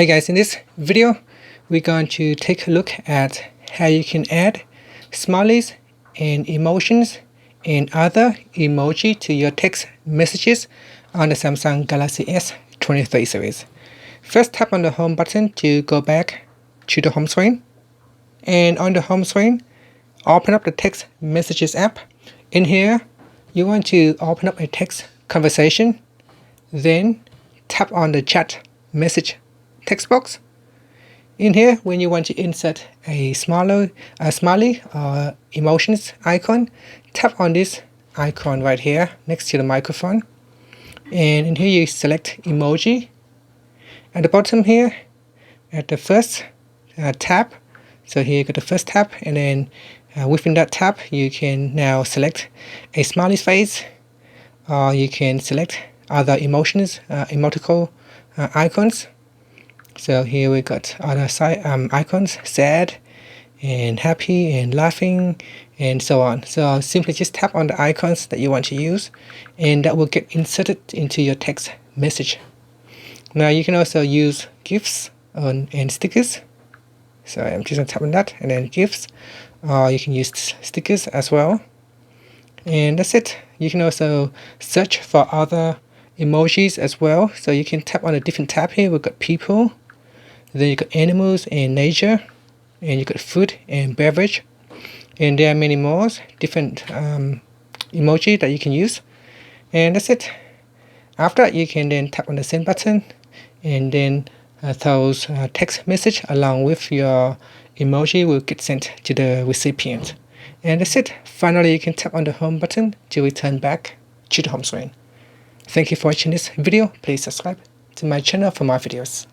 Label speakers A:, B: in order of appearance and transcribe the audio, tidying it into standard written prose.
A: Hey guys, in this video we're going to take a look at how you can add smileys and emotions and other emoji to your text messages on the Samsung Galaxy S23 series. First, tap on the home button to go back to the home screen, and on the home screen open up the text messages app. In here you want to open up a text conversation, then tap on the chat message text box. In here, when you want to insert a smiley or emotions icon, tap on this icon right here next to the microphone, and in here you select emoji. At the bottom here, at the first tab, so here you got the first tab, and then within that tab you can now select a smiley face, or you can select other emotions, emoticon icons. So here we got other icons, sad and happy and laughing and so on. So simply just tap on the icons that you want to use, and that will get inserted into your text message. Now you can also use GIFs and stickers. So I'm just going to tap on that, and then GIFs, or you can use stickers as well. And that's it. You can also search for other emojis as well. So you can tap on a different tab here. We've got people, then you got animals and nature, and you got food and beverage, and there are many more different emoji that you can use. And that's it. After that, you can then tap on the send button, and then those text message along with your emoji will get sent to the recipient. And that's it. Finally, you can tap on the home button to return back to the home screen. Thank you for watching this video. Please subscribe to my channel for more videos.